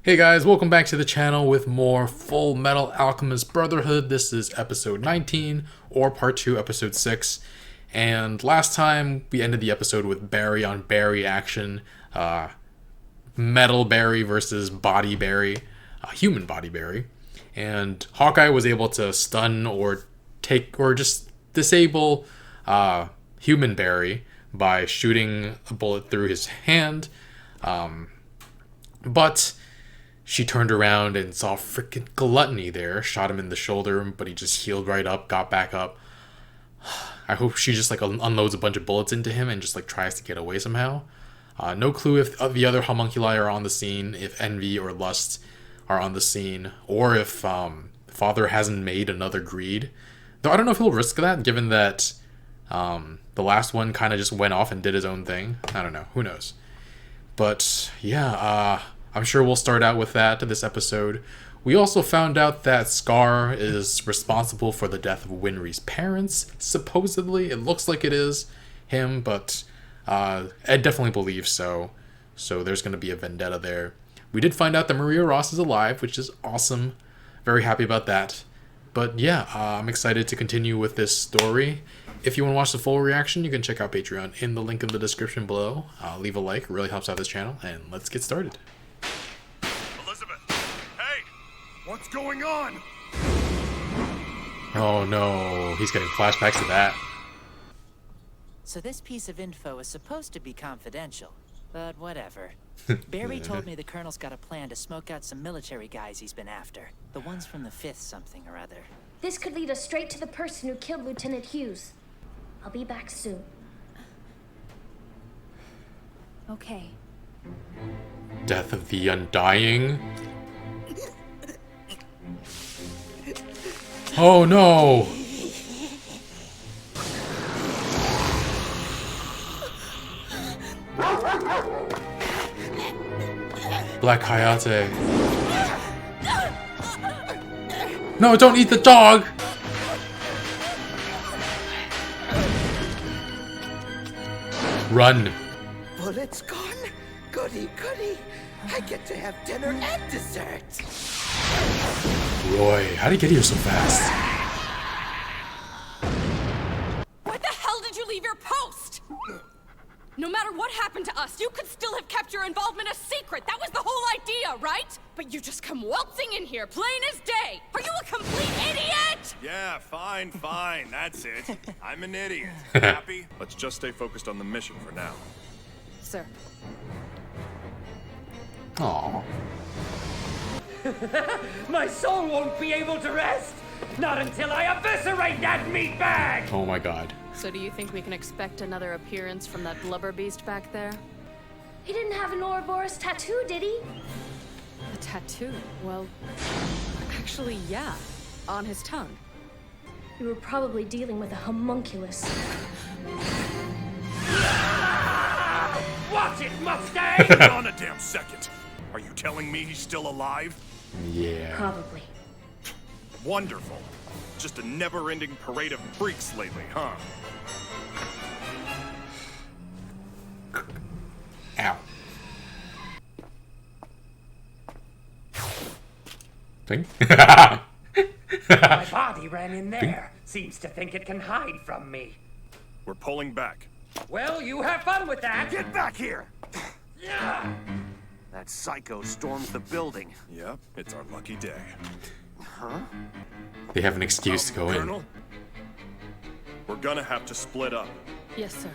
Hey guys, welcome back to the channel with more Fullmetal Alchemist Brotherhood. This is episode 19, or part 2, episode 6. And last time we ended the episode with Barry on Barry action. Metal Barry versus Body Barry, human Body Barry. And Hawkeye was able to stun or just disable human Barry by shooting a bullet through his hand. But she turned around and saw freaking Gluttony there, shot him in the shoulder, but he just healed right up, got back up. I hope she just unloads a bunch of bullets into him and just tries to get away somehow. No clue if the other homunculi are on the scene, if Envy or Lust are on the scene, or if Father hasn't made another Greed. Though I don't know if he'll risk that, given that the last one kind of just went off and did his own thing. I don't know. Who knows? But yeah, I'm sure we'll start out with that this episode. We also found out that Scar is responsible for the death of Winry's parents. Supposedly, it looks like it is him, but Ed definitely believes so. So there's going to be a vendetta there. We did find out that Maria Ross is alive, which is awesome. Very happy about that. But yeah, I'm excited to continue with this story. If you want to watch the full reaction, you can check out Patreon in the link in the description below. Leave a like, it really helps out this channel, and let's get started. What's going on? Oh no, he's getting flashbacks to that. So this piece of info is supposed to be confidential, but whatever. Barry told me the Colonel's got a plan to smoke out some military guys he's been after. The ones from the 5th something or other. This could lead us straight to the person who killed Lieutenant Hughes. I'll be back soon. Okay. Death of the Undying? Oh no! Black Coyote. No, don't eat the dog! Run. Bullets gone? Goody, goody. I get to have dinner and dessert. Roy, how'd he get here so fast? Why the hell did you leave your post? No matter what happened to us, you could still have kept your involvement a secret. That was the whole idea, right? But you just come waltzing in here, plain as day. Are you a complete idiot? Yeah, fine. That's it. I'm an idiot. Happy? Let's just stay focused on the mission for now. Sir. Aww. My soul won't be able to rest! Not until I eviscerate that meatbag! Oh my god. So do you think we can expect another appearance from that blubber beast back there? He didn't have an Ouroboros tattoo, did he? A tattoo? Well, actually, yeah. On his tongue. You were probably dealing with a homunculus. Watch it, Mustang! Hold on a damn second. Are you telling me he's still alive? Yeah. Probably. Wonderful. Just a never-ending parade of freaks lately, huh? Ow. Thing? My body ran in there. Seems to think it can hide from me. We're pulling back. Well, you have fun with that! Get back here! Yeah. That psycho stormed the building. Yep, it's our lucky day. Huh? They have an excuse to go in. Colonel? We're gonna have to split up. Yes, sir.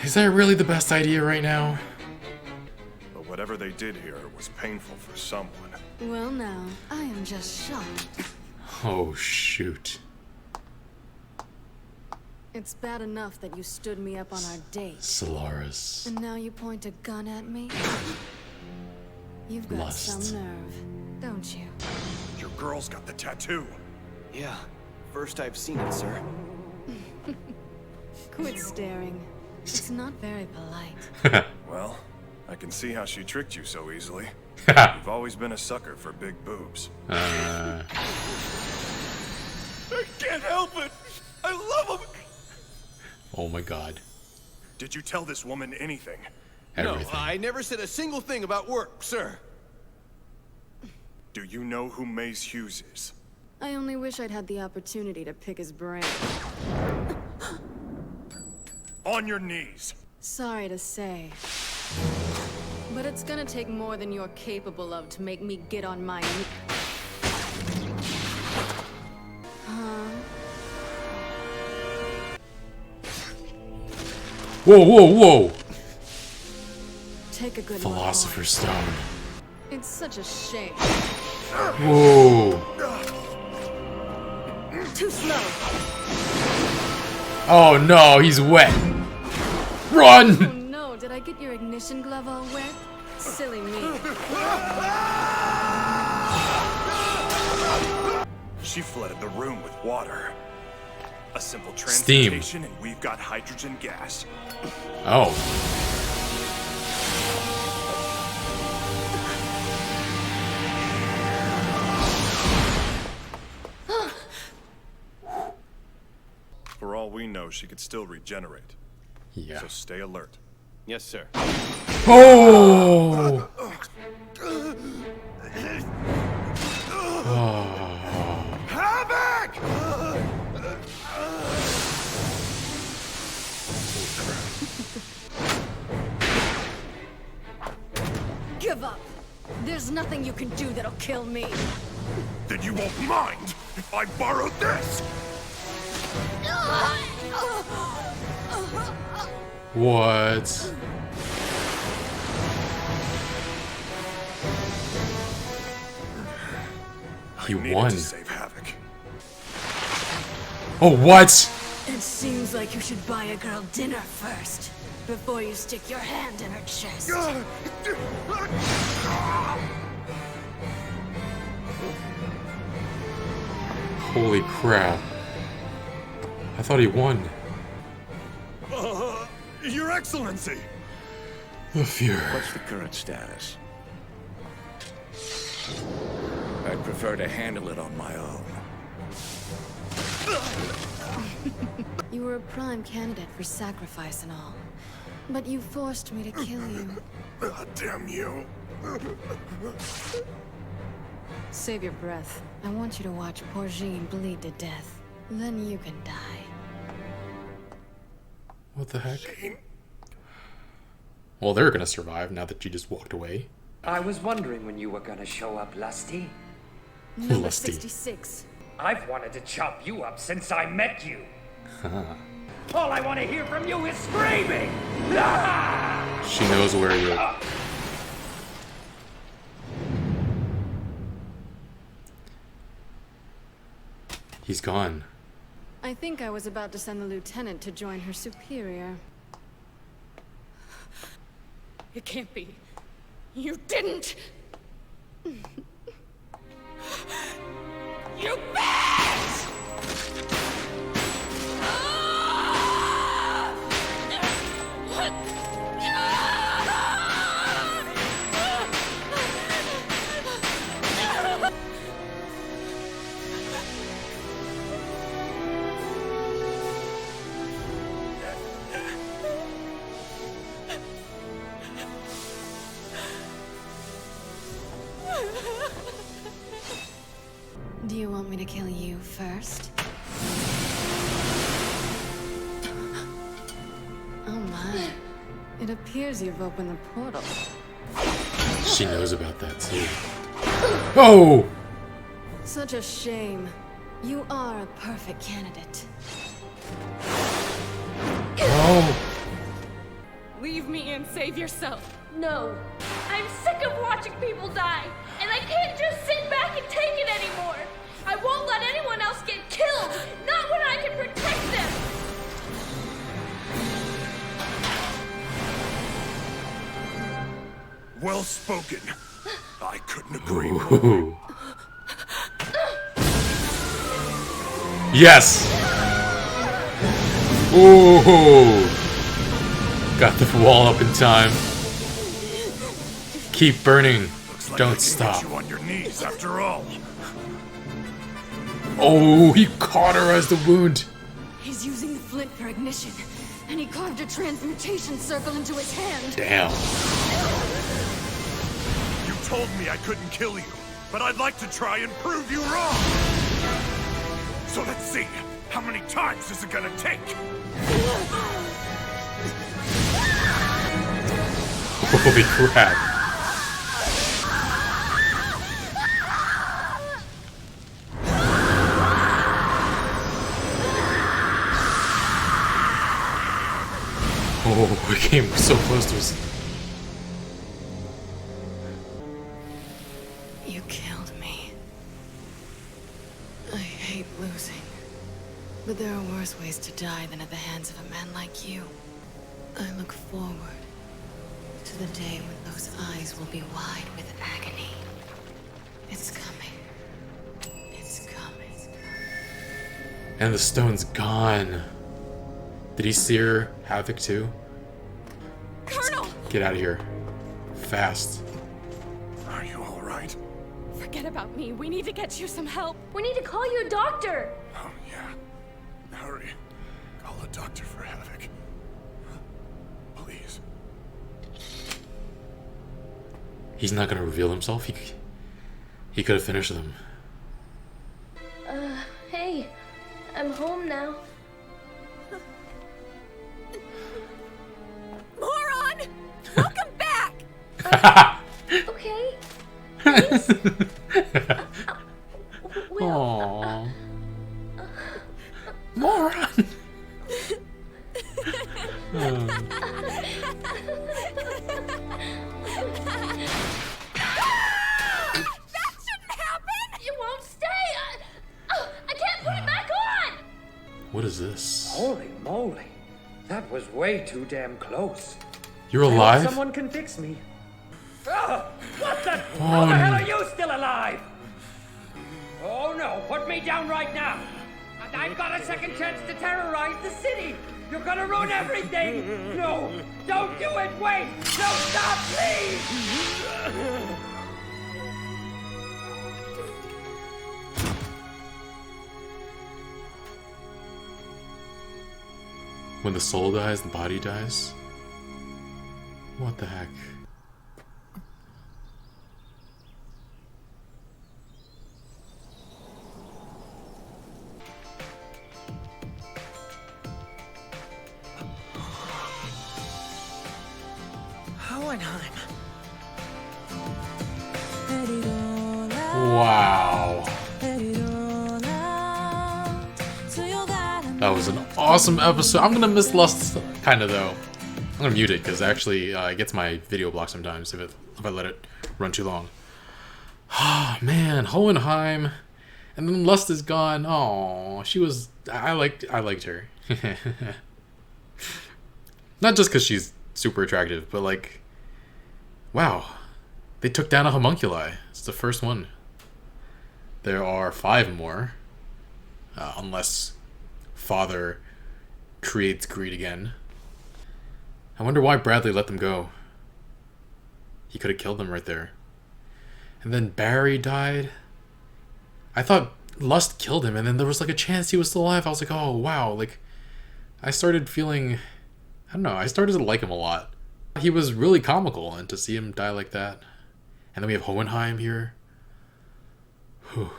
Is that really the best idea right now? But whatever they did here was painful for someone. Well, now, I am just shocked. Oh shoot. It's bad enough that you stood me up on our date. Solaris. And now you point a gun at me? You've got Lust. some nerve, don't you? Your girl's got the tattoo. Yeah. First I've seen it, sir. Quit staring. It's not very polite. Well, I can see how she tricked you so easily. You've always been a sucker for big boobs. I can't help it! I love them! Oh my god. Did you tell this woman anything? Everything. No, I never said a single thing about work, sir. Do you know who Maze Hughes is? I only wish I'd had the opportunity to pick his brain. On your knees! Sorry to say. But it's gonna take more than you're capable of to make me get on my knees. Whoa, whoa, whoa! Take a good Philosopher's Stone. It's such a shame. Whoa! Too slow. Oh no, he's wet. Oh Run! no, did I get your ignition glove all wet? Silly me. She flooded the room with water. A simple Steam. transmutation and we've got hydrogen gas. Oh. For all we know, she could still regenerate. Yeah. So stay alert. Yes, sir. Oh! Havoc! Give up. There's nothing you can do that'll kill me. Then you won't mind if I borrow this! What? He Needed won. to save Havoc. Oh, what? It seems like you should buy a girl dinner first, before you stick your hand in her chest. Holy crap. I thought he won. Your Excellency! The fear. What's the current status? I'd prefer to handle it on my own. You were a prime candidate for sacrifice and all. But you forced me to kill you. Damn you. Save your breath. I want you to watch poor Jean bleed to death. Then you can die. What the heck? Well, they're gonna survive now that you just walked away. I was wondering when you were gonna show up, Lusty. Number Lusty. 66. I've wanted to chop you up since I met you. All I want to hear from you is screaming! Ah! She knows where you are. He's gone. I think I was about to send the lieutenant to join her superior. It can't be. You didn't! You bitch! Do you want me to kill you first? Oh my. It appears you've opened the portal. She knows about that too. Oh! Such a shame. You are a perfect candidate. Oh! Leave me and save yourself. No. I'm sick of watching people die, and I can't just sit back and take it anymore. I won't let anyone else get killed, not when I can protect them. Well spoken. I couldn't agree more. Ooh. Yes! Ooh! Got the wall up in time. Keep burning. Looks like I Don't can stop. get you on your knees after all. Oh, he caught her as the wound. He's using the flint for ignition, and he carved a transmutation circle into his hand. Damn. You told me I couldn't kill you. but I'd like to try and prove you wrong. So let's see, how many times is it gonna take? Holy crap. Oh, we came so close to us. You killed me. I hate losing. But there are worse ways to die than at the hands of a man like you. I look forward to the day when those eyes will be wide with agony. It's coming. It's coming. And the stone's gone. Did he sear Havoc too? Colonel! Get out of here. Fast. Are you alright? Forget about me. We need to get you some help. We need to call you a doctor. Oh, yeah. Hurry. Call a doctor for Havoc. Please. He's not gonna reveal himself. He could have finished them. Hey, I'm home now. Moron! Welcome back! Okay. Aww. Moron. That shouldn't happen! It won't stay. I can't put it back on. What is this? Holy moly. That was way too damn close. You're I hope alive? someone can fix me. Oh, what the? How the hell are you still alive? Oh no, put me down right now. And I've got a second chance to terrorize the city. You're gonna ruin everything. No, don't do it. Wait, no, stop, please. When the soul dies, the body dies? What the heck? Hohenheim. Wow. That was an awesome episode. I'm gonna miss Lust kind of though. I'm gonna mute it because actually it gets my video blocked sometimes if I let it run too long. Oh man, Hohenheim, and then Lust is gone. Oh, she was. I liked her. Not just because she's super attractive, but like, wow, they took down a homunculi. It's the first one. There are 5 more, unless Father creates greed again. I wonder why Bradley let them go. He could have killed them right there. And then Barry died. I thought Lust killed him, and then there was like a chance he was still alive. I was like, oh wow, like I started feeling, I don't know, I started to like him a lot. He was really comical, and to see him die like that. And then we have Hohenheim here. Whew.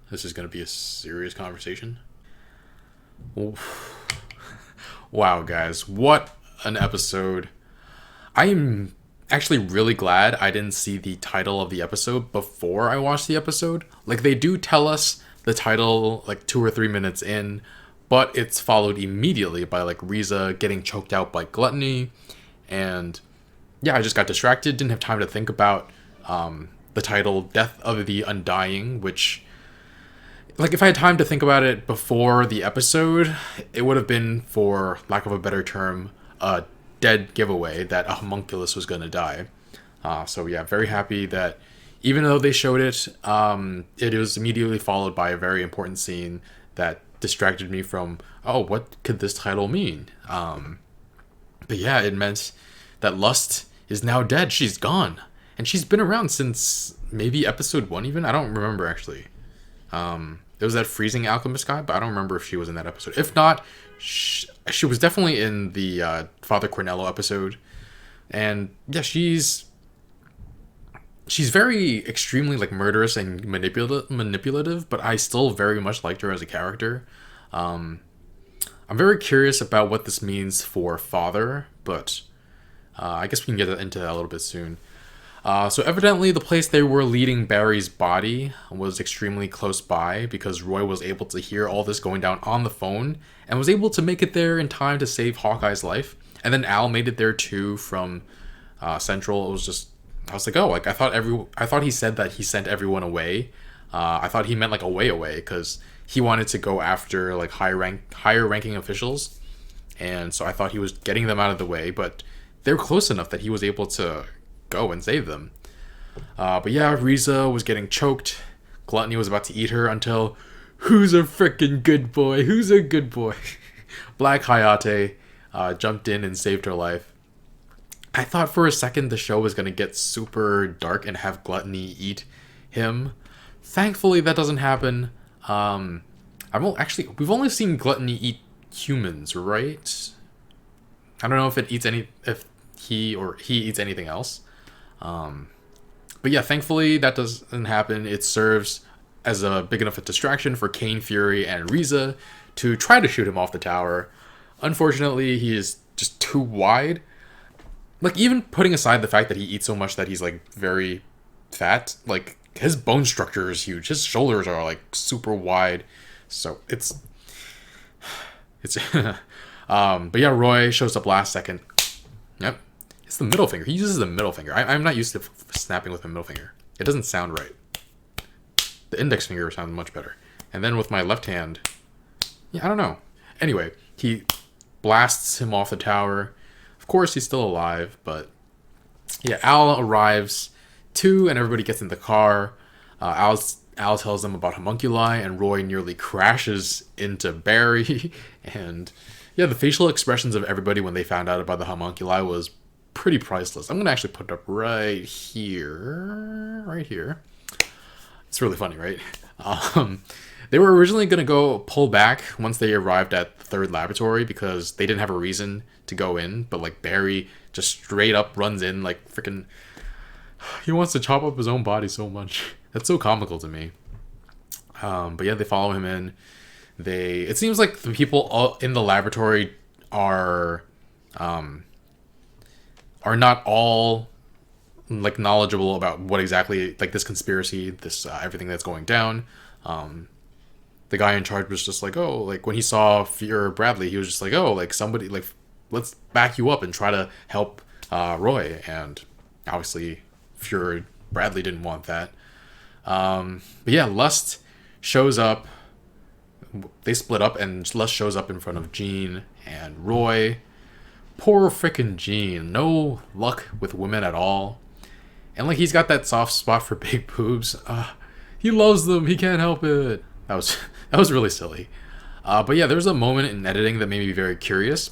This is gonna be a serious conversation. Wow, guys, what an episode. I am actually really glad I didn't see the title of the episode before I watched the episode. Like, they do tell us the title like 2 or 3 minutes in, but it's followed immediately by like Riza getting choked out by gluttony. And yeah, I just got distracted, didn't have time to think about the title Death of the Undying, which, like, if I had time to think about it before the episode, it would have been, for lack of a better term, a dead giveaway that a homunculus was going to die. So yeah, very happy that even though they showed it, it was immediately followed by a very important scene that distracted me from, oh, what could this title mean? But yeah, it meant that Lust is now dead. She's gone. And she's been around since maybe episode 1 even? I don't remember, actually. There was that freezing alchemist guy, but I don't remember if she was in that episode. If not, she was definitely in the Father Cornello episode. And yeah, she's she's very extremely like murderous and manipulative, but I still very much liked her as a character. Um, I'm very curious about what this means for Father, but I guess we can get into that a little bit soon. So evidently the place they were leading Barry's body was extremely close by because Roy was able to hear all this going down on the phone and was able to make it there in time to save Hawkeye's life. And then Al made it there too from Central. It was just, I was like, oh, like I thought he said that he sent everyone away. I thought he meant like away because he wanted to go after like higher ranking officials, and so I thought he was getting them out of the way, but they're close enough that he was able to go and save them. But yeah, Riza was getting choked. Gluttony was about to eat her until, who's a freaking good boy? Who's a good boy? Black Hayate jumped in and saved her life. I thought for a second the show was going to get super dark and have Gluttony eat him. Thankfully, that doesn't happen. We've only seen Gluttony eat humans, right? I don't know if he eats anything else. But yeah, thankfully that doesn't happen. It serves as a big enough a distraction for Kane, Fury, and Riza to try to shoot him off the tower. Unfortunately, he is just too wide. Like, even putting aside the fact that he eats so much that he's like very fat, like his bone structure is huge. His shoulders are like super wide. So it's but yeah, Roy shows up last second. Yep. It's the middle finger. He uses the middle finger. I'm not used to snapping with my middle finger. It doesn't sound right. The index finger sounds much better. And then with my left hand, yeah, I don't know. Anyway, he blasts him off the tower. Of course, he's still alive, but yeah, Al arrives too, and everybody gets in the car. Al tells them about homunculi, and Roy nearly crashes into Barry. And yeah, the facial expressions of everybody when they found out about the homunculi was pretty priceless. I'm gonna actually put it up right here. It's really funny, right? They were originally gonna go pull back once they arrived at the third laboratory because they didn't have a reason to go in, but like Barry just straight up runs in like freaking. He wants to chop up his own body so much. That's so comical to me. But yeah, they follow him in. It seems like the people in the laboratory are not all like knowledgeable about what exactly like this conspiracy, this everything that's going down. The guy in charge was just like, oh, like when he saw Fear Bradley, he was just like, oh, like somebody like let's back you up and try to help Roy. And obviously Fury Bradley didn't want that. But yeah, Lust shows up. They split up, and Lust shows up in front of Jean and Roy. Poor frickin' Jean. No luck with women at all. And like he's got that soft spot for big boobs. He loves them. He can't help it. That was really silly. But yeah, there's a moment in editing that made me very curious.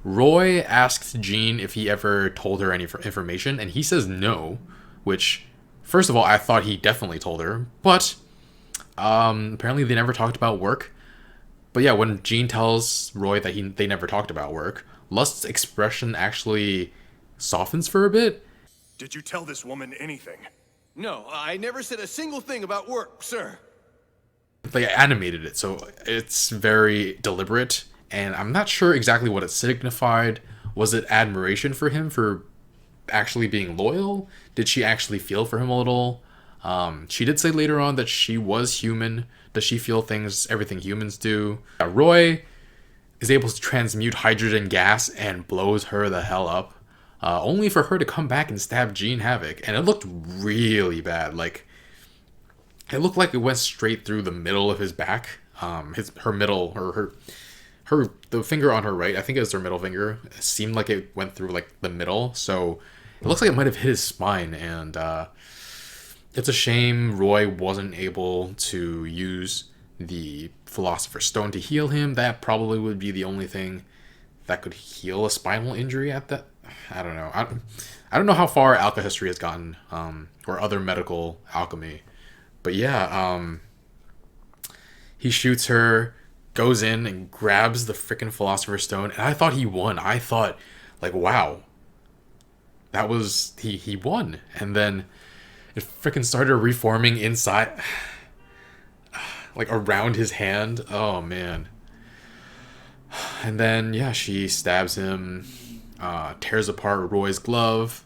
Roy asked Jean if he ever told her any information, and he says no, which, first of all, I thought he definitely told her, but apparently they never talked about work. But yeah, when Jean tells Roy that they never talked about work, Lust's expression actually softens for a bit. Did you tell this woman anything? No, I never said a single thing about work, sir. They animated it, so it's very deliberate. And I'm not sure exactly what it signified. Was it admiration for him for actually being loyal? Did she actually feel for him a little? She did say later on that she was human. Does she feel everything humans do? Roy is able to transmute hydrogen gas and blows her the hell up. Only for her to come back and stab Jean Havoc. And it looked really bad. Like, it looked like it went straight through the middle of his back. The finger on her right, I think it was her middle finger, it seemed like it went through like the middle, so it looks like it might have hit his spine. And it's a shame Roy wasn't able to use the Philosopher's Stone to heal him. That probably would be the only thing that could heal a spinal injury at that. I don't know. I don't know how far alka history has gotten, or other medical alchemy. But yeah, he shoots her, goes in and grabs the freaking Philosopher's Stone, and I thought he won. I thought, like, wow, that was he won. And then it freaking started reforming inside, like around his hand. Oh man. And then yeah, she stabs him, tears apart Roy's glove,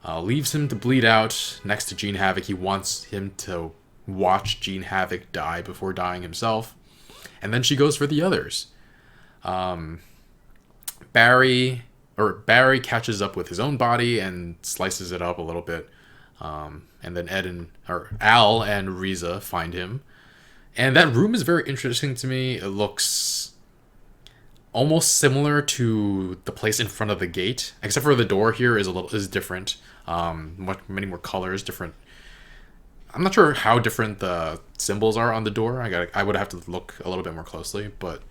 leaves him to bleed out next to Gene Havoc. He wants him to watch Gene Havoc die before dying himself. And then she goes for the others. Barry catches up with his own body and slices it up a little bit. And then Al and Riza find him. And that room is very interesting to me. It looks almost similar to the place in front of the gate, except for the door here is different. Many more colors, different. I'm not sure how different the symbols are on the door. I would have to look a little bit more closely, but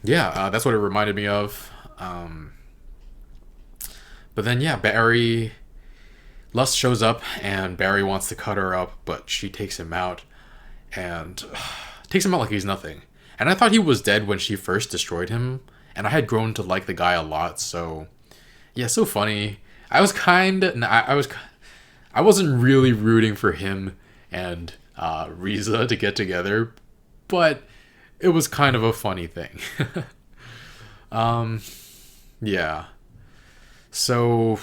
yeah, that's what it reminded me of. But then yeah, Lust shows up and Barry wants to cut her up, but she takes him out and takes him out like he's nothing. And I thought he was dead when she first destroyed him, and I had grown to like the guy a lot. So yeah, so funny. I wasn't really rooting for him and Riza to get together, but it was kind of a funny thing. Yeah. So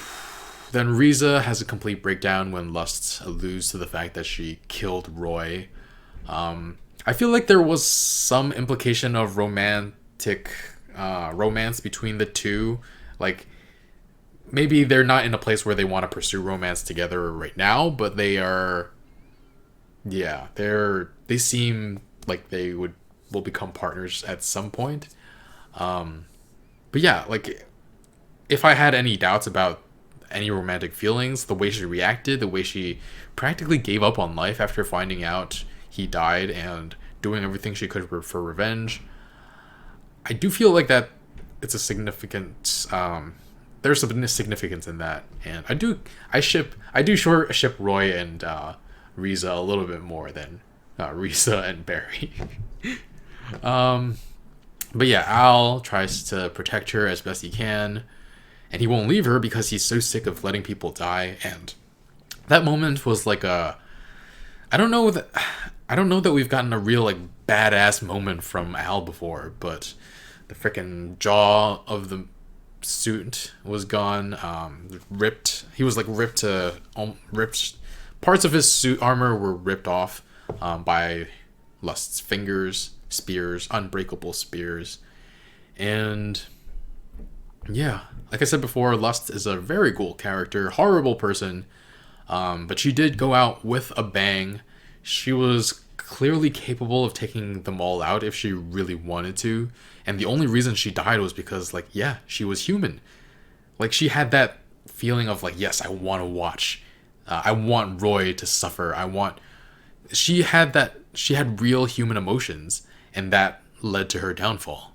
then Riza has a complete breakdown when Lust alludes to the fact that she killed Roy. I feel like there was some implication of romance between the two. Like, maybe they're not in a place where they want to pursue romance together right now, but they are. Yeah, they seem like they will become partners at some point. But yeah, like, if I had any doubts about any romantic feelings, the way she reacted, the way she practically gave up on life after finding out he died and doing everything she could for revenge, I do feel like that it's a significant. There's some significance in that, and I do ship Roy and Riza a little bit more than Riza and Barry. But yeah, Al tries to protect her as best he can, and he won't leave her because he's so sick of letting people die. And that moment was like I don't know that we've gotten a real like badass moment from Al before, but the freaking jaw of the suit was gone, ripped. He was like ripped. Parts of his suit armor were ripped off by Lust's fingers, spears, unbreakable spears. And yeah, like I said before, Lust is a very cool character, horrible person, but she did go out with a bang. She was clearly capable of taking them all out if she really wanted to, and the only reason she died was because, like, yeah, she was human. Like, she had that feeling of like, yes, I want to watch, I want Roy to suffer, she had real human emotions, and that led to her downfall.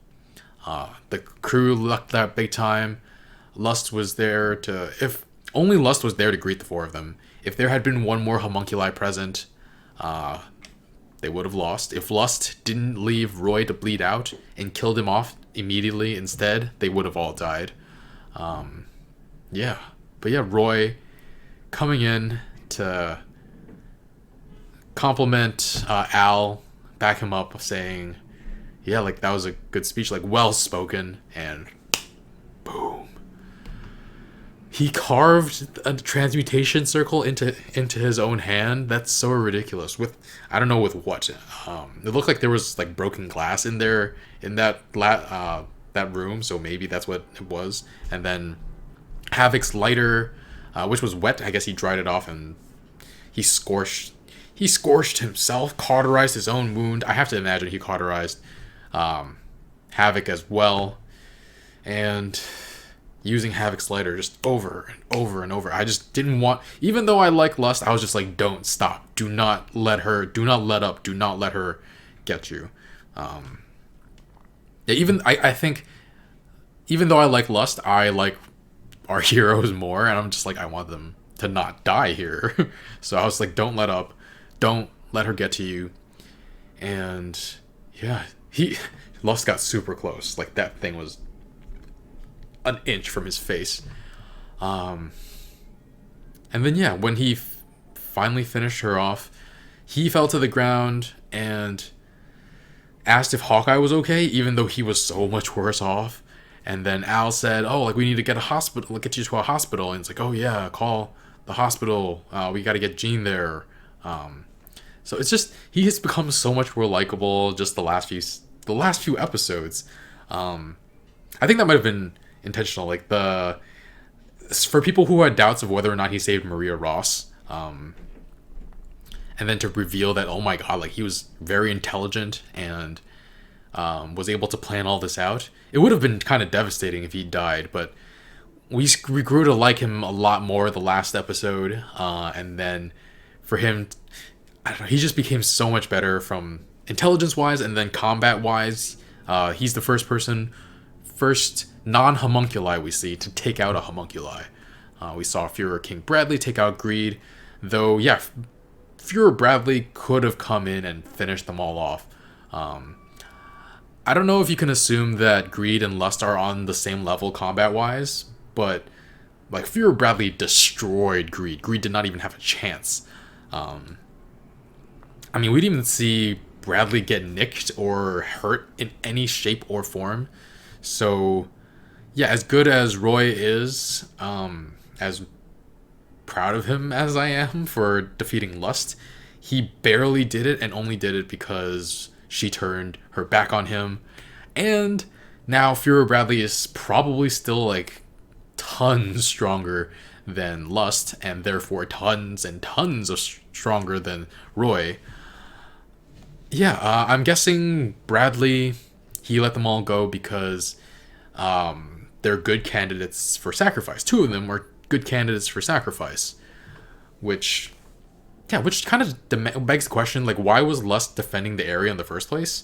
The crew lucked out big time. Lust was there if only Lust was there to greet the four of them. If there had been one more homunculi present, they would have lost. If Lust didn't leave Roy to bleed out and killed him off immediately instead, they would have all died. Yeah. But yeah, Roy coming in to compliment Al, back him up, saying, yeah, like, that was a good speech, like, well spoken, and boom. He carved a transmutation circle into his own hand. That's so ridiculous. I don't know with what. It looked like there was like broken glass in there in that room, so maybe that's what it was. And then Havoc's lighter, which was wet, I guess he dried it off, and he scorched himself, cauterized his own wound. I have to imagine he cauterized Havoc as well, and using Havoc's lighter just over and over and over. I just didn't want, even though I like Lust, I was just like, don't stop. Do not let up. Do not let her get you. I think, even though I like Lust, I like our heroes more, and I'm just like, I want them to not die here. So I was like, don't let up. Don't let her get to you. And yeah, Lust got super close. Like, that thing was an inch from his face. And then yeah, when he finally finished her off. He fell to the ground and asked if Hawkeye was okay, even though he was so much worse off. And then Al said, "Oh, like we need to get get you to a hospital." And it's like, "Oh yeah, call the hospital. We got to get Jean there." So it's just he has become so much more likable just the last few episodes. I think that might have been intentional. Like for people who had doubts of whether or not he saved Maria Ross, and then to reveal that, oh my god, like he was very intelligent and was able to plan all this out. It would have been kind of devastating if he died, but we grew to like him a lot more the last episode, and then for him, I don't know, he just became so much better from intelligence-wise and then combat-wise. He's the first non-homunculi we see to take out a homunculi. We saw Führer King Bradley take out Greed, though, yeah, Führer Bradley could have come in and finished them all off. I don't know if you can assume that Greed and Lust are on the same level combat-wise, but like Führer Bradley destroyed Greed. Greed did not even have a chance. I mean, we didn't even see Bradley get nicked or hurt in any shape or form. So, yeah, as good as Roy is, as proud of him as I am for defeating Lust, he barely did it and only did it because she turned her back on him. And now Führer Bradley is probably still like tons stronger than Lust, and therefore tons and tons of stronger than Roy. Yeah, I'm guessing Bradley, he let them all go because they're good candidates for sacrifice. Two of them were good candidates for sacrifice, which kind of begs the question, like, why was Lust defending the area in the first place?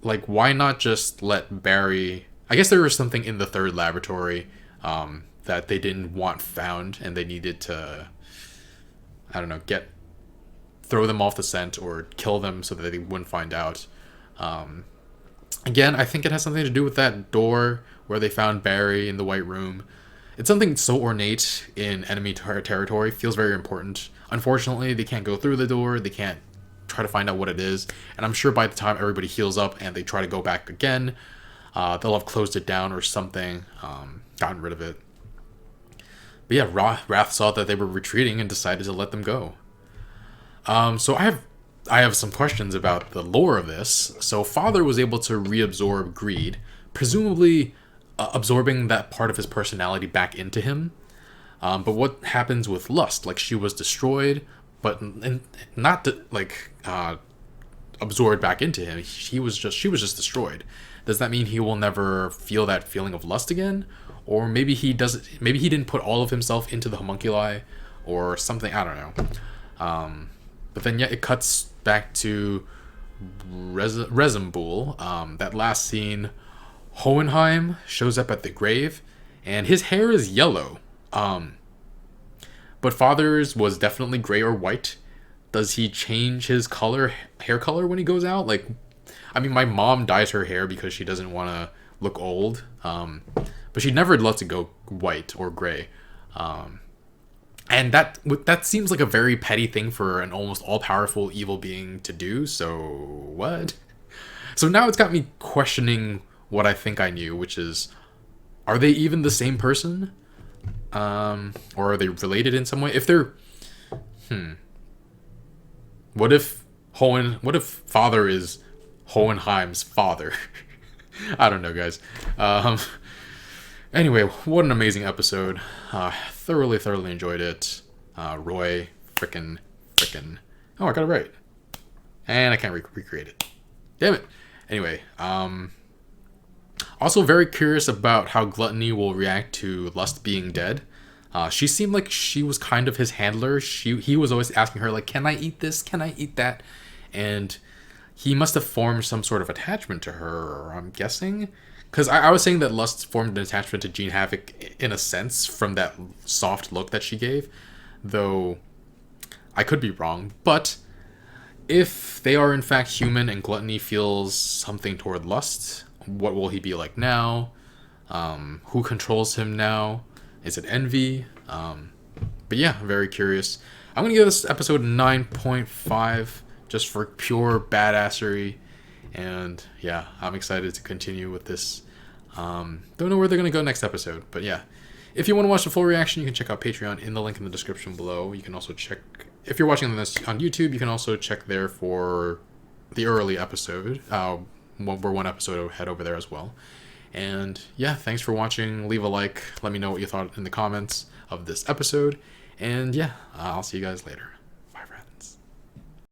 Like, why not just let Barry... I guess there was something in the third laboratory that they didn't want found, and they needed to, I don't know, throw them off the scent or kill them so that they wouldn't find out. Again, I think it has something to do with that door where they found Barry in the White Room. It's something so ornate in enemy territory, feels very important. Unfortunately, they can't go through the door, they can't try to find out what it is, and I'm sure by the time everybody heals up and they try to go back again, they'll have closed it down or something, gotten rid of it. But yeah, Wrath saw that they were retreating and decided to let them go. So I have some questions about the lore of this. So Father was able to reabsorb Greed, presumably absorbing that part of his personality back into him. But what happens with Lust? Like, she was destroyed, but not absorbed back into him. She was just destroyed. Does that mean he will never feel that feeling of lust again? Or maybe he doesn't. Maybe he didn't put all of himself into the homunculi, or something. I don't know. But then, yeah, it cuts back to Resembul. That last scene, Hohenheim shows up at the grave, and his hair is yellow. But Father's was definitely gray or white. Does he change his hair color when he goes out? Like, I mean, my mom dyes her hair because she doesn't want to look old. But she never lets it go white or gray. And that seems like a very petty thing for an almost all-powerful evil being to do, so what? So now it's got me questioning what I think I knew, which is, are they even the same person? Or are they related in some way? If they're... What if Father is Hohenheim's father? I don't know, guys. Anyway, what an amazing episode. Thoroughly enjoyed it. Roy, frickin'. Oh, I got it right. And I can't recreate it. Damn it. Anyway, also very curious about how Gluttony will react to Lust being dead. She seemed like she was kind of his handler. He was always asking her, like, can I eat this? Can I eat that? And he must have formed some sort of attachment to her, I'm guessing. Because I was saying that Lust formed an attachment to Jean Havoc in a sense from that soft look that she gave. Though, I could be wrong. But if they are in fact human and Gluttony feels something toward Lust, what will he be like now? Who controls him now? Is it envy? But yeah, very curious. I'm gonna give this episode 9.5 just for pure badassery. And yeah, I'm excited to continue with this. Don't know where they're gonna go next episode, but yeah. If you want to watch the full reaction, you can check out Patreon in the link in the description below. You can also check, if you're watching this on YouTube, you can also check there for the early episode. We're one episode ahead over there as well. And yeah, thanks for watching. Leave a like. Let me know what you thought in the comments of this episode. And yeah, I'll see you guys later.